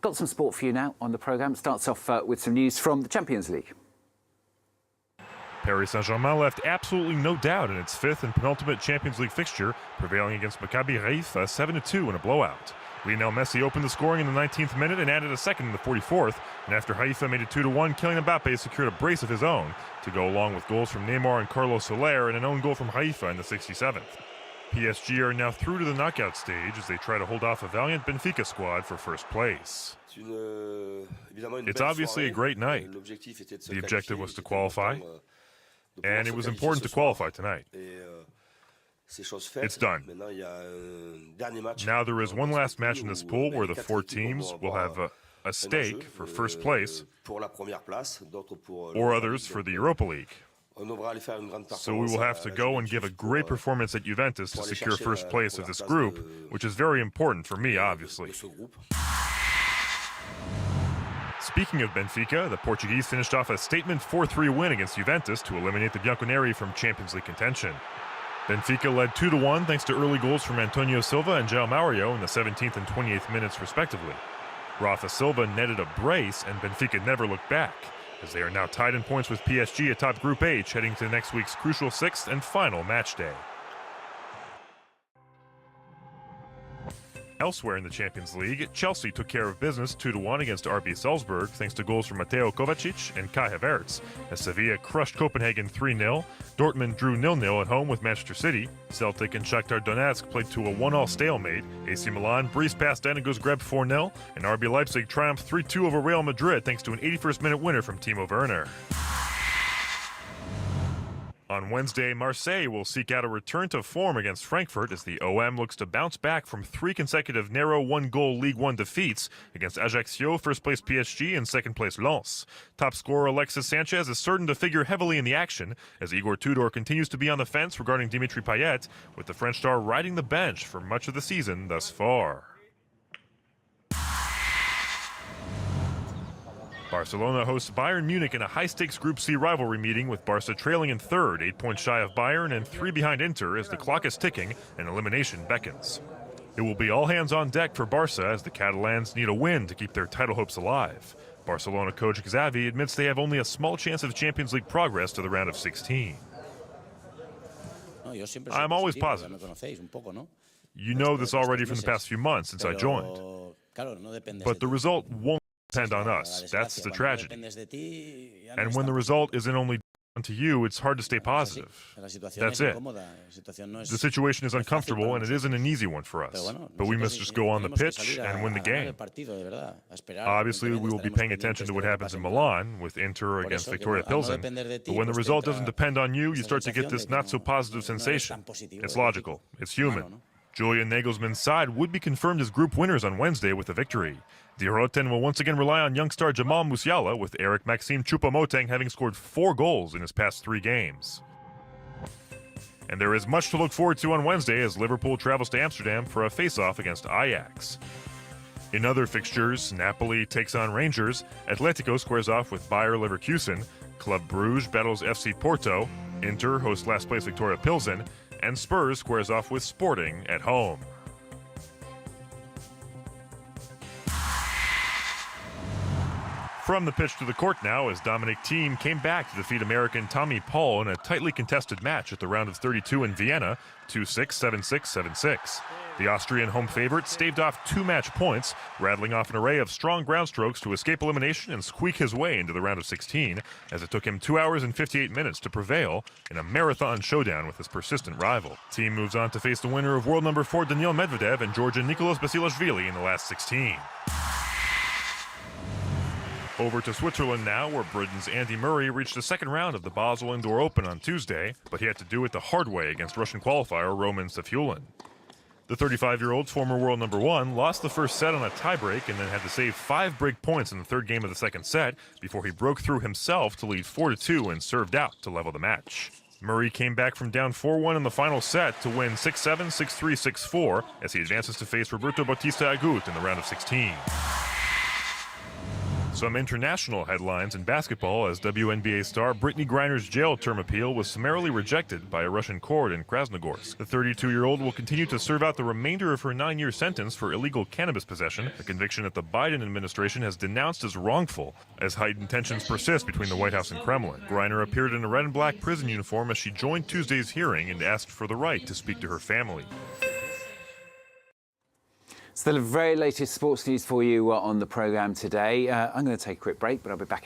Got some sport for you now on the programme. Starts off with some news from the Champions League. Paris Saint-Germain left absolutely no doubt in its fifth and penultimate Champions League fixture, prevailing against Maccabi Haifa 7-2 in a blowout. Lionel Messi opened the scoring in the 19th minute and added a second in the 44th, and after Haifa made it 2-1, Kylian Mbappe secured a brace of his own to go along with goals from Neymar and Carlos Soler and an own goal from Haifa in the 67th. PSG are now through to the knockout stage as they try to hold off a valiant Benfica squad for first place. It's obviously a great night. The objective was to qualify, and it was important to qualify tonight. It's done. Now there is one last match in this pool where the four teams will have a stake for first place, or others for the Europa League. So we will have to go and give a great performance at Juventus to secure first place of this group, which is very important for me, obviously. Speaking of Benfica, the Portuguese finished off a statement 4-3 win against Juventus to eliminate the Bianconeri from Champions League contention. Benfica led 2-1 thanks to early goals from Antonio Silva and João Mario in the 17th and 28th minutes respectively. Rafa Silva netted a brace and Benfica never looked back, as they are now tied in points with PSG atop Group H heading to next week's crucial sixth and final match day. Elsewhere in the Champions League, Chelsea took care of business 2-1 against RB Salzburg thanks to goals from Mateo Kovacic and Kai Havertz, as Sevilla crushed Copenhagen 3-0, Dortmund drew 0-0 at home with Manchester City, Celtic and Shakhtar Donetsk played to a 1-1 stalemate, AC Milan breezed past Danego's Greb 4-0, and RB Leipzig triumphed 3-2 over Real Madrid thanks to an 81st minute winner from Timo Werner. On Wednesday, Marseille will seek out a return to form against Frankfurt as the OM looks to bounce back from three consecutive narrow one-goal League One defeats against Ajaccio, first-place PSG, and second-place Lens. Top scorer Alexis Sanchez is certain to figure heavily in the action as Igor Tudor continues to be on the fence regarding Dimitri Payet, with the French star riding the bench for much of the season thus far. Barcelona hosts Bayern Munich in a high-stakes Group C rivalry meeting with Barca trailing in third, 8 points shy of Bayern and 3 behind Inter as the clock is ticking and elimination beckons. It will be all hands on deck for Barca as the Catalans need a win to keep their title hopes alive. Barcelona coach Xavi admits they have only a small chance of Champions League progress to the round of 16. I'm always positive. You know this already from the past few months since I joined. But the result won't depend on us. That's the tragedy. And when the result isn't only down to you, it's hard to stay positive. That's it. The situation is uncomfortable and it isn't an easy one for us. But we must just go on the pitch and win the game. Obviously, we will be paying attention to what happens in Milan with Inter against Victoria Pilsen. But when the result doesn't depend on you, you start to get this not-so-positive sensation. It's logical. It's human. Julian Nagelsmann's side would be confirmed as group winners on Wednesday with a victory. The Roten will once again rely on young star Jamal Musiala, with Eric Maxime Choupo-Moting having scored 4 goals in his past 3 games. And there is much to look forward to on Wednesday as Liverpool travels to Amsterdam for a face-off against Ajax. In other fixtures, Napoli takes on Rangers, Atletico squares off with Bayer Leverkusen, Club Brugge battles FC Porto, Inter hosts last-place Victoria Pilsen, and Spurs squares off with Sporting at home. From the pitch to the court now as Dominic Thiem came back to defeat American Tommy Paul in a tightly contested match at the round of 32 in Vienna, 2-6, 7-6, 7-6. The Austrian home favorite staved off 2 match points, rattling off an array of strong ground strokes to escape elimination and squeak his way into the round of 16, as it took him 2 hours and 58 minutes to prevail in a marathon showdown with his persistent rival. Thiem moves on to face the winner of world number 4 Daniil Medvedev and Georgian Nicolas Basilashvili in the last 16. Over to Switzerland now, where Britain's Andy Murray reached the second round of the Basel Indoor Open on Tuesday, but he had to do it the hard way against Russian qualifier Roman Safiullin. The 35-year-old's former world number 1 lost the first set on a tiebreak and then had to save 5 break points in the third game of the second set before he broke through himself to lead 4-2 and served out to level the match. Murray came back from down 4-1 in the final set to win 6-7, 6-3, 6-4 as he advances to face Roberto Bautista Agut in the round of 16. Some international headlines in basketball as WNBA star Brittany Griner's jail term appeal was summarily rejected by a Russian court in Krasnogorsk. The 32-year-old will continue to serve out the remainder of her 9-year sentence for illegal cannabis possession, a conviction that the Biden administration has denounced as wrongful, as heightened tensions persist between the White House and Kremlin. Griner appeared in a red and black prison uniform as she joined Tuesday's hearing and asked for the right to speak to her family. So the very latest sports news for you on the programme today. I'm going to take a quick break, but I'll be back